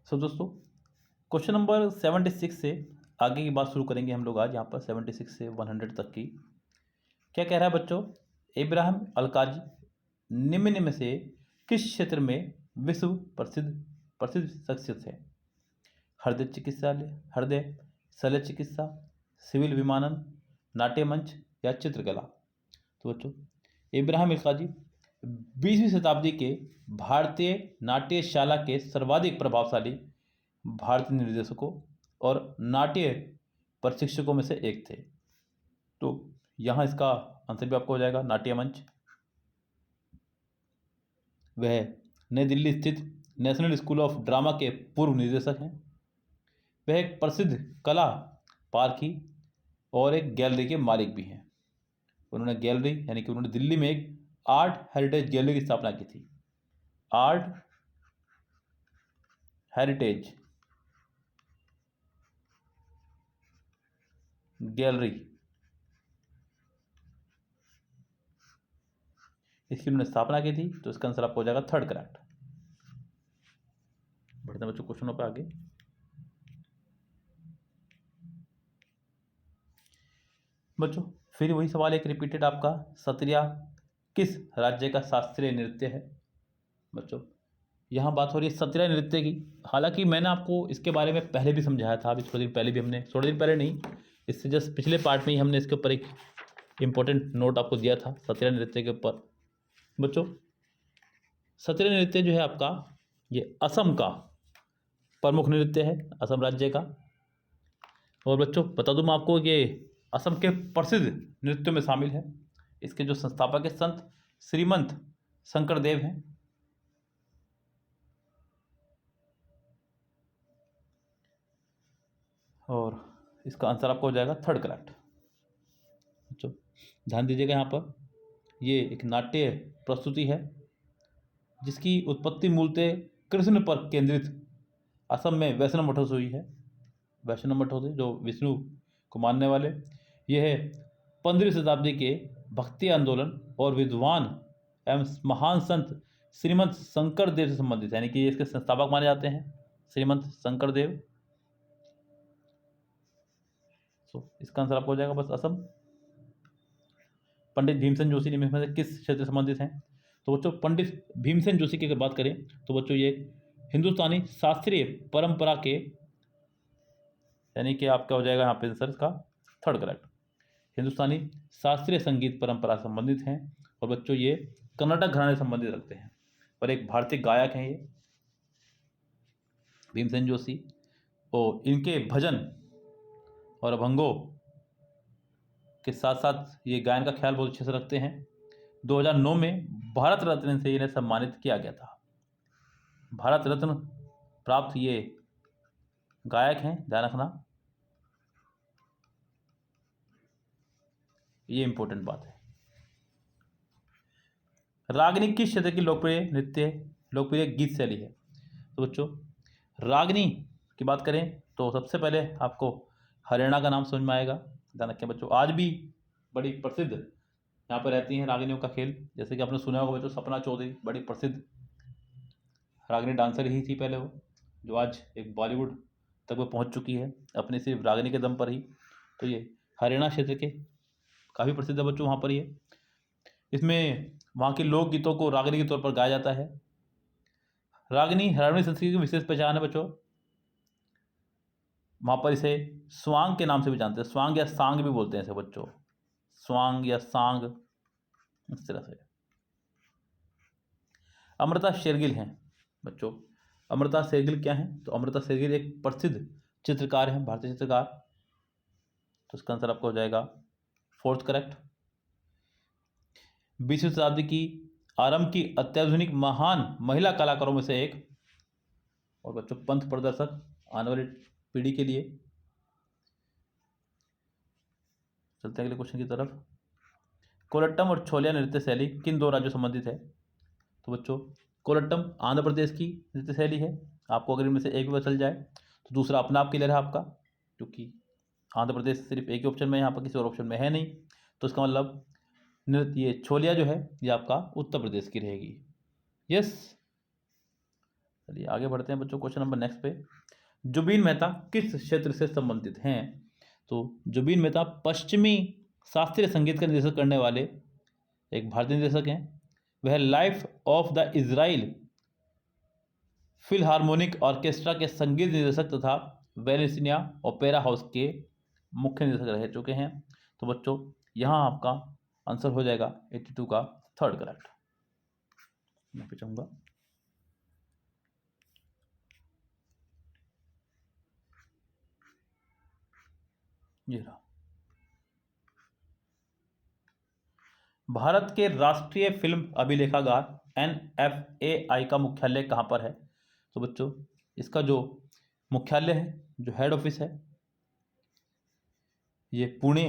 सो दोस्तों, question number 76 से आगे की बात शुरू करेंगे हम लोग आज यहाँ पर 76 से 100 तक की। क्या कह रहा है बच्चों? इब्राहिम अलकाजी निम्न में से किस क्षेत्र में विश्व प्रसिद्ध प्रसिद्ध शख्सियत है? हृदय शल्य चिकित्सा, सिविल विमानन, नाट्य मंच या चित्रकला? तो बच्चों, इब्राहिम अलकाजी 20वीं शताब्दी के भारतीय नाट्यशाला के सर्वाधिक प्रभावशाली भारतीय निर्देशकों और नाट्य प्रशिक्षकों में से एक थे। तो यहाँ इसका आंसर भी आपको हो जाएगा नाट्य मंच। वह नई दिल्ली स्थित नेशनल स्कूल ऑफ ड्रामा के पूर्व निदेशक हैं। वह एक प्रसिद्ध कला पारखी और एक गैलरी के मालिक भी हैं। उन्होंने गैलरी यानी कि उन्होंने दिल्ली में एक आर्ट हेरिटेज गैलरी की स्थापना की थी। आर्ट हेरिटेज गैलरी, इसकी उन्होंने स्थापना की थी। तो इसका आंसर आपको हो जाएगा थर्ड करेक्ट। बढ़ते हैं बच्चों क्वेश्चनों पे आगे। बच्चों फिर वही सवाल एक रिपीटेड आपका, सत्रिया किस राज्य का शास्त्रीय नृत्य है? बच्चों यहाँ बात हो रही है सत्रिया नृत्य की। हालांकि मैंने आपको इसके बारे में पहले भी समझाया था, अभी थोड़े दिन पहले भी हमने, थोड़े दिन पहले नहीं, इससे जस्ट पिछले पार्ट में ही हमने इसके ऊपर एक इम्पोर्टेंट नोट आपको दिया था सत्रिया नृत्य के ऊपर। बच्चों सत्रिया नृत्य जो है आपका, ये असम का प्रमुख नृत्य है, असम राज्य का। और बच्चों बता दूं मैं आपको, ये असम के प्रसिद्ध नृत्यों में शामिल है। इसके जो संस्थापक है संत श्रीमंत शंकरदेव हैं। और इसका आंसर आपको हो जाएगा थर्ड करेक्ट। बच्चों ध्यान दीजिएगा, यहाँ पर ये एक नाट्य प्रस्तुति है जिसकी उत्पत्ति मूलतः कृष्ण पर केंद्रित असम में वैष्णव मठों से हुई है। वैष्णव मठ होते जो विष्णु को मानने वाले, यह 15वीं शताब्दी के भक्ति आंदोलन और विद्वान एवं महान संत श्रीमंत शंकर देव से संबंधित है, यानी कि इसके संस्थापक माने जाते हैं श्रीमंत शंकर देव। इसका आंसर आपको हो जाएगा बस असम। पंडित भीमसेन जोशी इनमें से किस क्षेत्र से संबंधित हैं? तो बच्चों पंडित भीमसेन जोशी की अगर बात करें तो बच्चों ये हिंदुस्तानी शास्त्रीय परंपरा के, यानी कि आपका हो जाएगा यहाँ पे आंसर का थर्ड करेक्ट, हिंदुस्तानी शास्त्रीय संगीत परंपरा से संबंधित हैं। और बच्चों ये कर्नाटक घराने से संबंधित रखते हैं और एक भारतीय गायक हैं ये भीमसेन जोशी। और इनके भजन और अभंगों के साथ साथ ये गायन का ख्याल बहुत अच्छे से रखते हैं। 2009 में भारत रत्न से इन्हें सम्मानित किया गया था। भारत रत्न प्राप्त ये गायक हैं, ध्यान रखना, ये इंपॉर्टेंट बात है। रागनी किस क्षेत्र की लोकप्रिय नृत्य लोकप्रिय गीत शैली है? तो बच्चों रागनी की बात करें तो सबसे पहले आपको हरियाणा का नाम समझ में आएगा। ध्यान रखें बच्चों, आज भी बड़ी प्रसिद्ध यहाँ पर रहती हैं रागिनियों का खेल। जैसे कि आपने सुना होगा बच्चों, सपना चौधरी बड़ी प्रसिद्ध रागिनी डांसर ही थी पहले वो, जो आज एक बॉलीवुड तक वो पहुँच चुकी है अपने सिर्फ रागिनी के दम पर ही। तो ये हरियाणा क्षेत्र के काफ़ी प्रसिद्ध है बच्चों वहाँ पर। ये इसमें वहाँ के लोकगीतों को रागिनी के तौर पर गाया जाता है। रागिनी हरियाणवी संस्कृति की विशेष पहचान है बच्चों। वहाँ पर इसे स्वांग के नाम से भी जानते हैं, स्वांग या सांग भी बोलते हैं इसे बच्चों, स्वांग या सांग, इस तरह से। अमृता शेरगिल हैं बच्चों। अमृता शेरगिल क्या है? तो अमृता शेरगिल एक प्रसिद्ध चित्रकार हैं, भारतीय चित्रकार। तो इसका आंसर आपको हो जाएगा फोर्थ करेक्ट। 20वीं शताब्दी की आरंभ की अत्याधुनिक महान महिला कलाकारों में से एक, और बच्चों पंथ प्रदर्शक आने वाली पीढ़ी के लिए। चलते हैं अगले क्वेश्चन की तरफ। कोलट्टम और छोलिया नृत्य शैली किन दो राज्यों संबंधित है? तो बच्चों कोलट्टम आंध्र प्रदेश की नृत्य शैली है। आपको अगर इनमें से एक भी चल जाए तो दूसरा अपना आप क्लियर है आपका, क्योंकि आंध्र प्रदेश सिर्फ एक ही ऑप्शन में, यहाँ पर किसी और ऑप्शन में है नहीं। तो इसका मतलब नृत्य ये छोलिया जो है ये आपका उत्तर प्रदेश की रहेगी। यस, चलिए आगे बढ़ते हैं बच्चों क्वेश्चन नंबर नेक्स्ट पे। जुबीन मेहता किस क्षेत्र से संबंधित हैं? तो जुबीन मेहता पश्चिमी शास्त्रीय संगीत का निर्देशन करने वाले एक भारतीय निर्देशक हैं। वह life of the Israel Philharmonic orchestra के संगीत निर्देशक तथा वेलेंसिया ओपेरा हाउस के मुख्य निर्देशक रह चुके हैं। तो बच्चों यहाँ आपका आंसर हो जाएगा 82 का थर्ड करेक्ट। मैं पे चाहूँगा ये रहा। भारत के राष्ट्रीय फिल्म अभिलेखागार NFAI का मुख्यालय कहाँ पर है? तो बच्चों इसका जो मुख्यालय है, जो हेड ऑफिस है, ये पुणे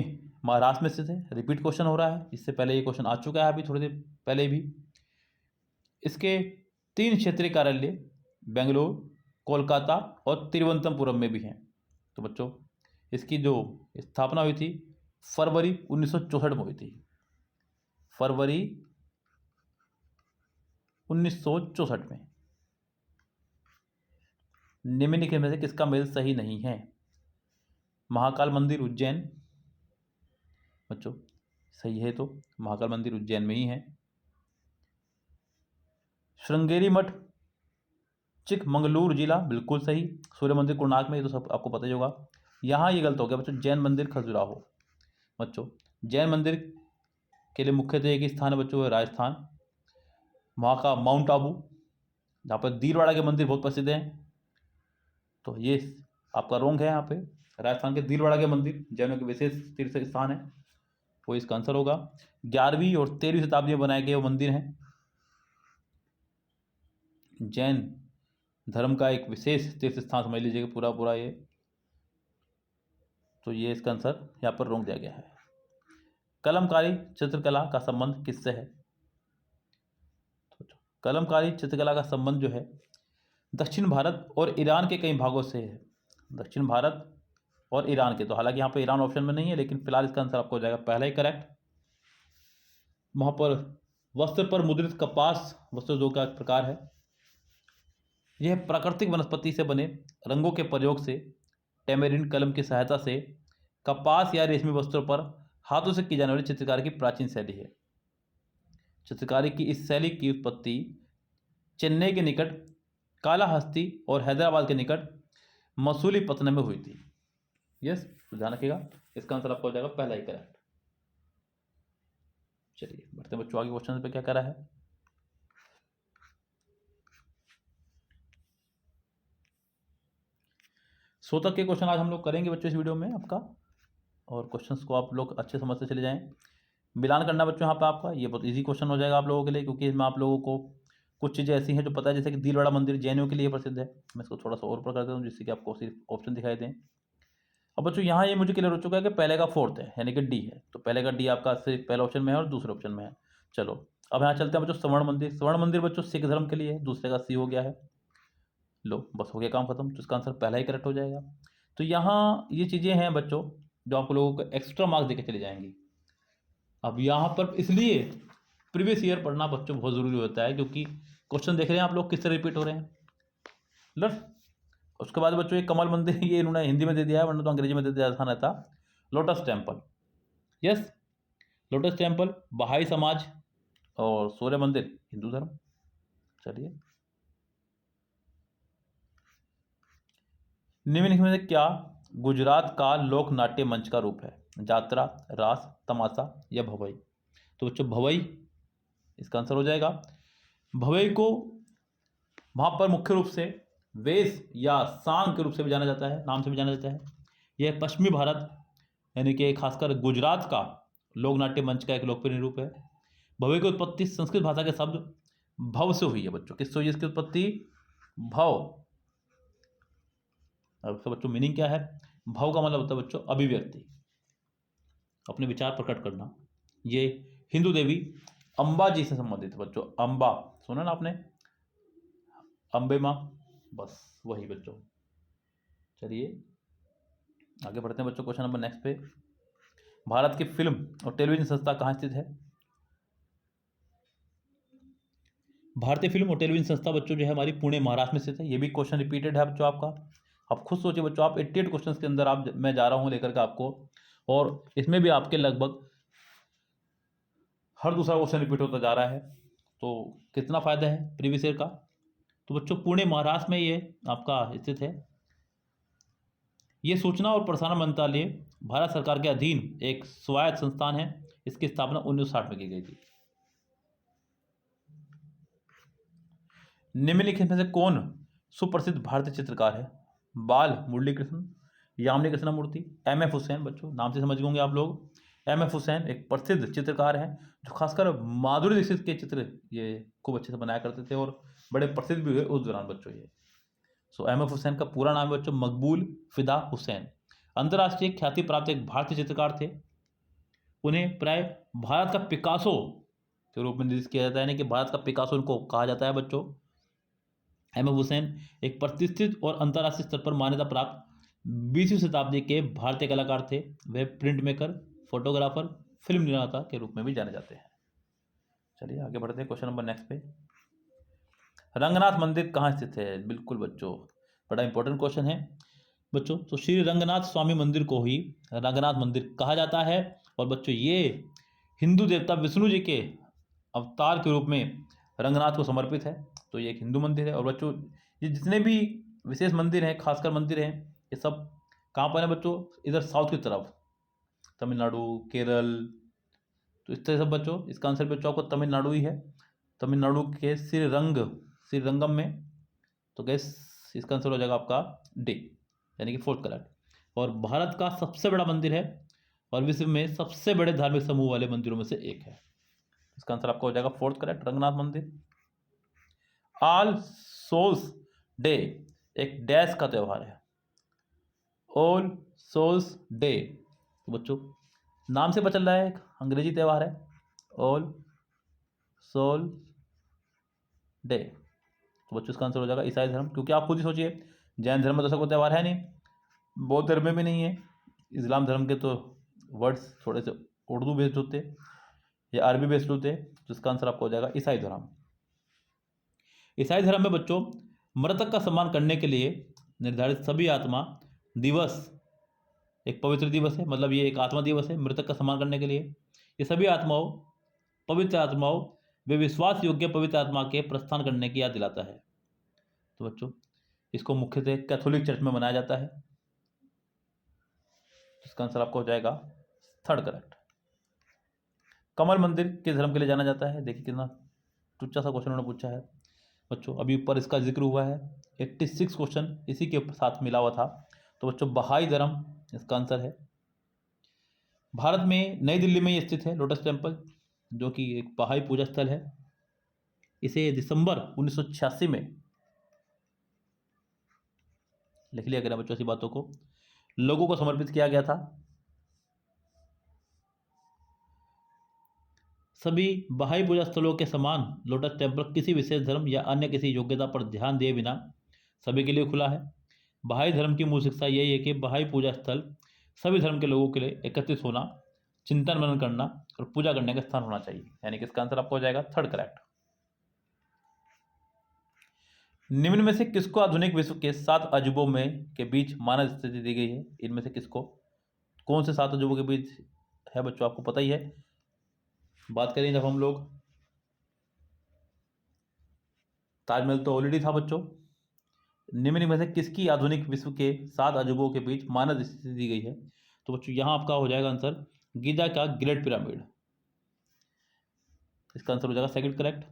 महाराष्ट्र में स्थित है। रिपीट क्वेश्चन हो रहा है, इससे पहले ये क्वेश्चन आ चुका है अभी थोड़ी देर पहले भी। इसके 3 क्षेत्रीय कार्यालय बेंगलोर, कोलकाता और तिरुवनंतपुरम में भी हैं। तो बच्चों इसकी जो स्थापना हुई थी फरवरी 1964 में हुई थी। फरवरी 1964 में। निम्नलिखित में से किसका मेल सही नहीं है? महाकाल मंदिर उज्जैन, बच्चों सही है, तो महाकाल मंदिर उज्जैन में ही है। श्रृंगेरी मठ चिकमंगलूर जिला, बिल्कुल सही। सूर्य मंदिर कोणार्क में, ये तो सब आपको पता ही होगा। यहाँ ये गलत हो गया बच्चों, जैन मंदिर खजुराहो। बच्चों जैन मंदिर के लिए मुख्यतः एक ही स्थान है बच्चों, राजस्थान, वहाँ का माउंट आबू, जहाँ पर दीलवाड़ा के मंदिर बहुत प्रसिद्ध हैं। तो ये आपका रोंग है। यहाँ पे राजस्थान के दीलवाड़ा के मंदिर जैनों के विशेष तीर्थ स्थान है, वो इसका आंसर होगा। 11वीं और 13वीं शताब्दी में बनाए गए वो मंदिर हैं, जैन धर्म का एक विशेष तीर्थ स्थान समझ लीजिएगा पूरा पूरा ये। तो ये इसका आंसर यहाँ पर रोक दिया गया है। कलमकारी चित्रकला का संबंध किससे है? तो कलमकारी चित्रकला का संबंध जो है दक्षिण भारत और ईरान के कई भागों से है। दक्षिण भारत और ईरान के, तो हालांकि यहाँ पे ईरान ऑप्शन में नहीं है, लेकिन फिलहाल इसका आंसर आपको हो जाएगा पहला ही करेक्ट। वहाँ पर वस्त्र पर मुद्रित कपास वस्त्र जो का एक प्रकार है, यह प्राकृतिक वनस्पति से बने रंगों के प्रयोग से टेमेरिन कलम की सहायता से कपास या रेशमी वस्त्रों पर हाथों से की जाने वाली चित्रकारी की प्राचीन शैली है। चित्रकारी की इस शैली की उत्पत्ति चेन्नई के निकट कालाहस्ती और हैदराबाद के निकट मसूलीपट्टनम में हुई थी। यस, तो ध्यान रखिएगा, इसका आंसर आपको हो जाएगा पहला ही करेक्ट। चलिए बढ़ते बच्चों आगे क्वेश्चन पे क्या कह रहा है। शोतक के क्वेश्चन आज हम लोग करेंगे बच्चों इस वीडियो में आपका, और क्वेश्चंस को आप लोग अच्छे समझते चले जाएं। मिलान करना बच्चों यहाँ पे आपका ये बहुत इजी क्वेश्चन हो जाएगा आप लोगों के लिए, क्योंकि इसमें आप लोगों को कुछ चीज़ें ऐसी हैं जो पता है, जैसे कि दिलवाड़ा मंदिर जैनियों के लिए प्रसिद्ध है। मैं इसको थोड़ा सा और ऊपर कर देता हूँ जिससे कि आपको सिर्फ ऑप्शन दिखाई दें। अब बच्चों यहाँ ये मुझे क्लियर हो चुका है कि पहले का 4th है, यानी कि डी है। तो पहले का डी आपका सिर्फ पहले ऑप्शन में है और दूसरे ऑप्शन में है। चलो अब यहाँ चलते हैं बच्चों स्वर्ण मंदिर। स्वर्ण मंदिर बच्चों सिख धर्म के लिए है, दूसरे का सी हो गया है। लो बस हो गया काम खत्म, तो इसका आंसर पहला ही करेक्ट हो जाएगा। तो यहाँ ये चीज़ें हैं बच्चों जो आप लोगों को एक्स्ट्रा मार्क्स देके चली जाएंगी। अब यहाँ पर इसलिए प्रीवियस ईयर पढ़ना बच्चों बहुत ज़रूरी होता है, क्योंकि क्वेश्चन देख रहे हैं आप लोग किस तरह रिपीट हो रहे हैं। लर्स उसके बाद बच्चों एक कमल मंदिर, ये इन्होंने हिंदी में दे दिया है, वरना तो अंग्रेजी में दे दिया था रहता। Lotus temple, yes lotus temple बहाई समाज, और सूर्य मंदिर हिंदू धर्म। चलिए निम्नलिखित में से क्या गुजरात का लोक नाट्य मंच का रूप है? जात्रा, रास, तमाशा या भवई? तो बच्चों भवई इसका आंसर हो जाएगा। भवई को वहाँ पर मुख्य रूप से वेश या सांग के रूप से भी जाना जाता है, नाम से भी जाना जाता है। यह पश्चिमी भारत यानी कि खासकर गुजरात का लोक नाट्य मंच का एक लोकप्रिय रूप है। भवई की उत्पत्ति संस्कृत भाषा के शब्द भव से हुई है बच्चों। किससे हुई इसकी उत्पत्ति? भव। अब तो बच्चों मीनिंग क्या है? भव का मतलब होता है बच्चों अभिव्यक्ति, अपने विचार प्रकट करना। ये हिंदू देवी अंबा जी से संबंधित है बच्चों। अंबा सुना ना आपने, अंबे माँ, बस वही बच्चों। चलिए आगे बढ़ते हैं बच्चों क्वेश्चन नंबर नेक्स्ट पे। भारत की फिल्म और टेलीविजन संस्था कहाँ स्थित है? भारतीय फिल्म और टेलीविजन संस्था बच्चों जो है हमारी पुणे महाराष्ट्र में स्थित है। ये भी क्वेश्चन रिपीटेड है बच्चों आपका। आप खुद सोचिए बच्चों, आप 88 क्वेश्चन के अंदर आप मैं जा रहा हूँ लेकर के आपको, और इसमें भी आपके लगभग हर दूसरा क्वेश्चन रिपीट होता जा रहा है। तो कितना फायदा है प्रीवियस ईयर का। तो बच्चों पुणे महाराष्ट्र में ये आपका स्थित है। ये सूचना और प्रसारण मंत्रालय भारत सरकार के अधीन एक स्वायत्त संस्थान है। इसकी स्थापना 1960 में की गई थी। निम्नलिखित में से कौन सुप्रसिद्ध भारतीय चित्रकार है। बाल मुरलीकृष्ण, यामिनी कृष्णमूर्ति, एम.एफ. हुसैन। बच्चों नाम से समझ होंगे आप लोग। एम.एफ. हुसैन एक प्रसिद्ध चित्रकार है जो खासकर माधुरी दीक्षित के चित्र ये खूब अच्छे से बनाया करते थे और बड़े प्रसिद्ध भी हुए उस दौरान बच्चों ये। सो एम.एफ. हुसैन का पूरा नाम है बच्चों मकबूल फिदा हुसैन। अंतर्राष्ट्रीय ख्याति प्राप्त एक भारतीय चित्रकार थे। उन्हें प्राय भारत का पिकासो के रूप में निर्देशित किया जाता है, यानी कि भारत का पिकासो उनको कहा जाता है बच्चों। एम.एफ. हुसैन एक प्रतिष्ठित और अंतर्राष्ट्रीय स्तर पर मान्यता प्राप्त 20वीं शताब्दी के भारतीय कलाकार थे। वे प्रिंट मेकर, फोटोग्राफर, फिल्म निर्माता के रूप में भी जाने जाते हैं। चलिए आगे बढ़ते हैं क्वेश्चन नंबर नेक्स्ट पे। रंगनाथ मंदिर कहाँ स्थित है। बिल्कुल बच्चों, बड़ा इंपॉर्टेंट क्वेश्चन है बच्चों। तो श्री रंगनाथ स्वामी मंदिर को ही रंगनाथ मंदिर कहा जाता है। और बच्चों ये हिंदू देवता विष्णु जी के अवतार के रूप में रंगनाथ को समर्पित है। तो ये एक हिंदू मंदिर है। और बच्चों ये जितने भी विशेष मंदिर हैं, खासकर मंदिर हैं, ये सब कहाँ पर है बच्चों। इधर साउथ की तरफ, तमिलनाडु, केरल, तो इस तरह से बच्चों इसका आंसर बच्चों आपको तमिलनाडु ही है। तमिलनाडु के श्रीरंगम में। तो गैस इसका आंसर हो जाएगा आपका डी, यानी कि फोर्थ करेक्ट। और भारत का सबसे बड़ा मंदिर है और विश्व में सबसे बड़े धार्मिक समूह वाले मंदिरों में से एक है। इसका आंसर आपका हो जाएगा फोर्थ करेक्ट, रंगनाथ मंदिर। ऑल सोल्स डे एक डैश का त्यौहार है। ऑल सोल्स डे तो बच्चों नाम से पता चल रहा है एक अंग्रेजी त्यौहार है, ऑल सोल डे। तो बच्चों इसका आंसर हो जाएगा ईसाई धर्म, क्योंकि आप खुद ही सोचिए जैन धर्म में तो ऐसा कोई त्यौहार है नहीं, बौद्ध धर्म में भी नहीं है, इस्लाम धर्म के तो वर्ड्स थोड़े से उर्दू बेस्ड होते या अरबी बेस्ड होते। तो इसका आंसर आपको हो जाएगा ईसाई धर्म। ईसाई धर्म में बच्चों मृतक का सम्मान करने के लिए निर्धारित सभी आत्मा दिवस एक पवित्र दिवस है। मतलब ये एक आत्मा दिवस है मृतक का सम्मान करने के लिए। ये सभी आत्माओं, पवित्र आत्माओं, वे विश्वास योग्य पवित्र आत्मा के प्रस्थान करने की याद दिलाता है। तो बच्चों इसको मुख्यतः कैथोलिक चर्च में मनाया जाता है। इसका आंसर आपको हो जाएगा थर्ड करेक्ट। कमल मंदिर किस धर्म के लिए जाना जाता है। देखिए कितना टुच्चा सा क्वेश्चन उन्होंने पूछा है बच्चों। अभी ऊपर इसका जिक्र हुआ है, 86 क्वेश्चन इसी के साथ मिला हुआ था। तो बच्चों बहाई धर्म इसका आंसर है। भारत में नई दिल्ली में ये स्थित है लोटस टेम्पल, जो कि एक बहाई पूजा स्थल है। इसे दिसंबर 1986 में, लिख लिया गया बच्चों ऐसी बातों को, लोगों को समर्पित किया गया था। सभी बहाई पूजा स्थलों के समान लोटस टेम्पल किसी विशेष धर्म या अन्य किसी योग्यता पर ध्यान दिए बिना सभी के लिए खुला है। बहाई धर्म की मूल शिक्षा यही है कि बहाई पूजा स्थल सभी धर्म के लोगों के लिए एकत्रित होना, चिंतन मनन करना और पूजा करने का स्थान होना चाहिए। यानी कि इसका आंसर आपको हो जाएगा थर्ड करेक्ट। निम्न में से किसको आधुनिक विश्व के 7 अजूबों में के बीच मानव स्थिति दी गई है। इनमें से किसको, कौन से 7 अजूबों के बीच है बच्चों, आपको पता ही है। बात करें जब हम लोग, ताजमहल तो ऑलरेडी था बच्चों। निम्न में से किसकी आधुनिक विश्व के 7 अजूबों के बीच मानव स्थिति दी गई है। तो बच्चों यहाँ आपका हो जाएगा आंसर गीजा का ग्रेट पिरामिड। इसका आंसर हो जाएगा सेकंड करेक्ट।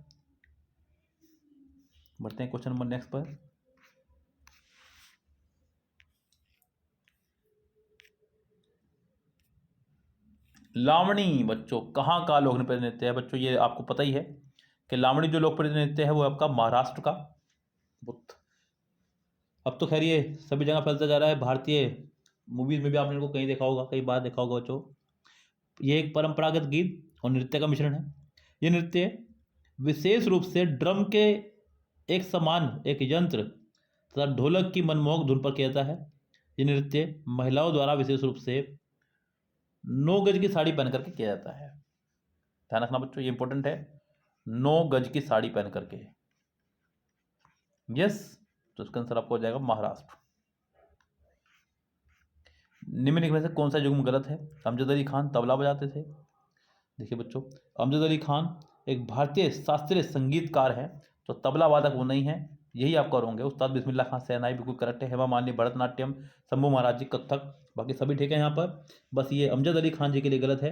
बढ़ते हैं क्वेश्चन नंबर नेक्स्ट पर। लावणी बच्चों कहाँ का लोकप्रिय नृत्य है। बच्चों ये आपको पता ही है कि लावणी जो लोकप्रिय नृत्य है वो आपका महाराष्ट्र का। अब तो खैर ये सभी जगह फैलता जा रहा है। भारतीय मूवीज में भी आपने इनको कहीं देखा होगा, कई बार देखा होगा बच्चों। ये एक परंपरागत गीत और नृत्य का मिश्रण है। ये नृत्य विशेष रूप से ड्रम के एक समान एक यंत्र तथा ढोलक की मनमोहक धुन पर किया जाता है। ये नृत्य महिलाओं द्वारा विशेष रूप से 9 गज की साड़ी पहन करके किया जाता है। ध्यान रखना बच्चों, ये इंपॉर्टेंट है। 9 गज की साड़ी पहन करके। यस, तो इसका आंसर आपको हो जाएगा महाराष्ट्र। निम्नलिखित में से कौन सा युग्म गलत है? अमजद अली खान तबला बजाते थे। देखिए बच्चों, अमजद अली खान एक भारतीय शास्त्रीय संगीतकार है, तो तबला वादक वो नहीं है, यही आपका रॉन्ग है। उस्ताद बिस्मिल्लाह खान शहनाई बिल्कुल करेक्ट है। हेमा मालिनी भरतनाट्यम, शंभू महाराज जी कथक, बाकी सभी ठीक है यहाँ पर। बस ये अमजद अली खान जी के लिए गलत है।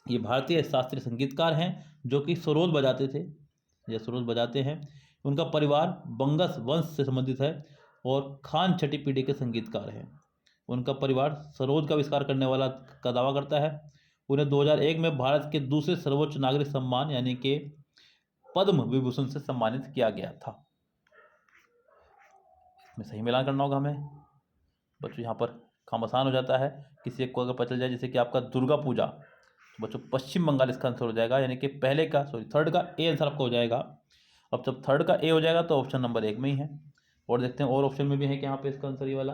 ये भारतीय शास्त्रीय संगीतकार हैं जो कि सरोद बजाते थे, ये सरोद बजाते हैं। उनका परिवार बंगस वंश से संबंधित है और खान छठी पीढ़ी के संगीतकार हैं। उनका परिवार सरोद का आविष्कार करने वाला का दावा करता है। उन्हें 2001 में भारत के दूसरे सर्वोच्च नागरिक सम्मान यानी कि पद्म विभूषण से सम्मानित किया गया था। इसमें सही मिलान करना होगा हमें बच्चों। यहाँ पर खामसान हो जाता है किसी एक को अगर पता चल जाए, जैसे कि आपका दुर्गा पूजा, तो बच्चों पश्चिम बंगाल इसका आंसर हो जाएगा, यानी कि थर्ड का ए आंसर आपका हो जाएगा। अब जब थर्ड का ए हो जाएगा तो ऑप्शन नंबर 1 में ही है। और देखते हैं और ऑप्शन में भी है कि यहाँ पे इसका आंसर ये वाला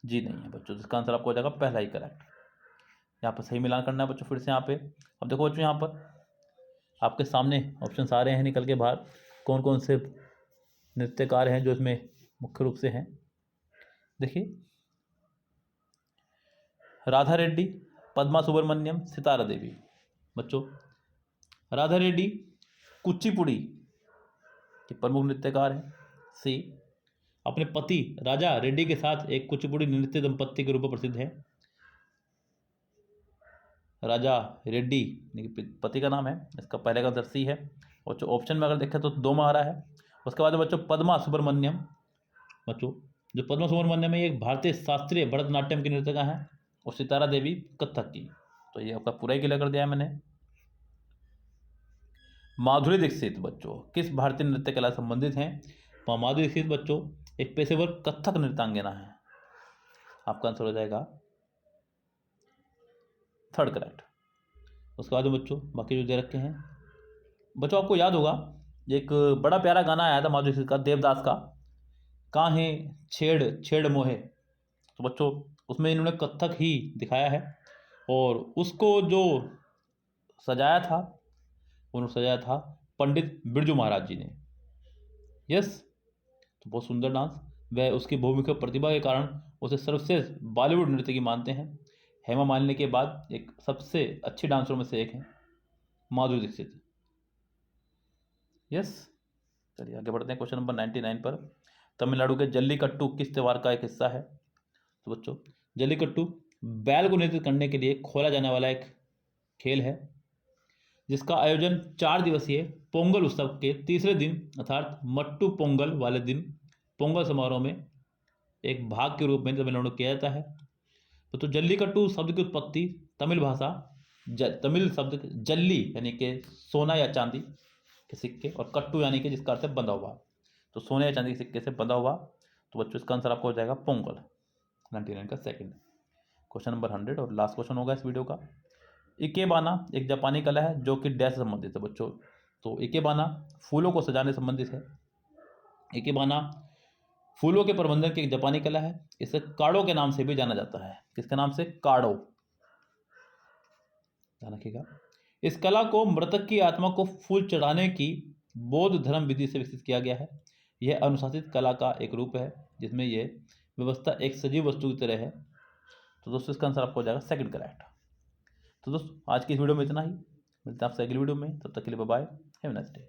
जी नहीं है बच्चों, इसका आंसर आपको हो जाएगा पहला ही करेक्ट। यहाँ पर सही मिलान करना है बच्चों फिर से यहाँ पे। अब देखो बच्चों, यहाँ पर आपके सामने ऑप्शन आ रहे हैं निकल के बाहर, कौन कौन से नृत्यकार हैं जो इसमें मुख्य रूप से हैं। देखिए, राधा रेड्डी, पद्मा सुब्रमण्यम, सितारा देवी। बच्चों, राधा रेड्डी कुचिपुड़ी के प्रमुख नृत्यकार हैं। सी, अपने पति राजा रेड्डी के साथ एक कुचिपुड़ी नृत्य दंपत्ति के रूप में प्रसिद्ध है। राजा रेड्डी पति का नाम है, इसका पहले का आंसर सी है। और जो ऑप्शन में अगर देखें तो 2 में आ रहा है। उसके बाद बच्चों पद्मा सुब्रमण्यम, बच्चों जो पद्मा सुब्रमण्यम है ये एक भारतीय शास्त्रीय भरतनाट्यम की नृत्यका है, और सितारा देवी कथक की। तो ये आपका पूरा ही क्लियर कर दिया है मैंने। माधुरी दीक्षित बच्चों किस भारतीय नृत्य कला संबंधित हैं? माधुरी दीक्षित बच्चों एक पेशेवर कथक नृत्यांगना है। आपका आंसर हो जाएगा थर्ड करेक्ट। उसके बाद बच्चों बाकी जो दे रखे हैं, बच्चों आपको याद होगा एक बड़ा प्यारा गाना आया था माधुरी दीक्षित का, देवदास का, काहे छेड़ छेड़ मोहे। तो बच्चों उसमें इन्होंने कथक ही दिखाया है, और उसको जो सजाया था, उन्होंने सजाया था पंडित बिरजू महाराज जी ने। यस, तो बहुत सुंदर डांस, वह उसकी बहुमुखी प्रतिभा के कारण उसे सर्वश्रेष्ठ बॉलीवुड नृत्य की मानते हैं। हेमा मालिनी के बाद एक सबसे अच्छी डांसरों में से एक है माधुरी दीक्षित। यस, चलिए आगे बढ़ते हैं क्वेश्चन नंबर 99 पर। तमिलनाडु के जल्लीकट्टू किस त्यौहार का एक हिस्सा है? तो बच्चों जल्लीकट्टू बैल को नियंत्रित करने के लिए खोला जाने वाला एक खेल है, जिसका आयोजन 4 दिवसीय पोंगल उत्सव के तीसरे दिन अर्थात मट्टू पोंगल वाले दिन पोंगल समारोह में एक भाग के रूप में तमिलनाडु किया जाता है। तो जल्लीकट्टू शब्द की उत्पत्ति तमिल भाषा तमिल शब्द जल्ली यानी कि सोना या चांदी के सिक्के, और कट्टू यानी कि जिसका अर्थ है बंधा हुआ, तो सोने या चांदी के सिक्के से बंधा हुआ। तो बच्चों इसका आंसर आपको हो जाएगा पोंगल। 99 का सेकंड। क्वेश्चन नंबर 100 और लास्ट क्वेश्चन होगा इस वीडियो का। इकेबाना एक जापानी कला है जो कि डैश से संबंधित है बच्चों। तो इकेबाना फूलों को सजाने से संबंधित है। इकेबाना फूलों के प्रबंधन की एक जापानी कला है। इसे काड़ो के नाम से भी जाना जाता है। किसके नाम से? काड़ो, ध्यान रखिएगा। इस कला को मृतक की आत्मा को फूल चढ़ाने की बौद्ध धर्म विधि से विकसित किया गया है। यह अनुशासित कला का एक रूप है जिसमें यह व्यवस्था एक सजीव वस्तु की तरह है। तो दोस्तों इसका आंसर आपको हो जाएगा सेकंड करेक्ट। तो दोस्तों आज की इस वीडियो में इतना ही, मिलते हैं आपसे अगली वीडियो में, तब तक के लिए bye bye, have a nice day.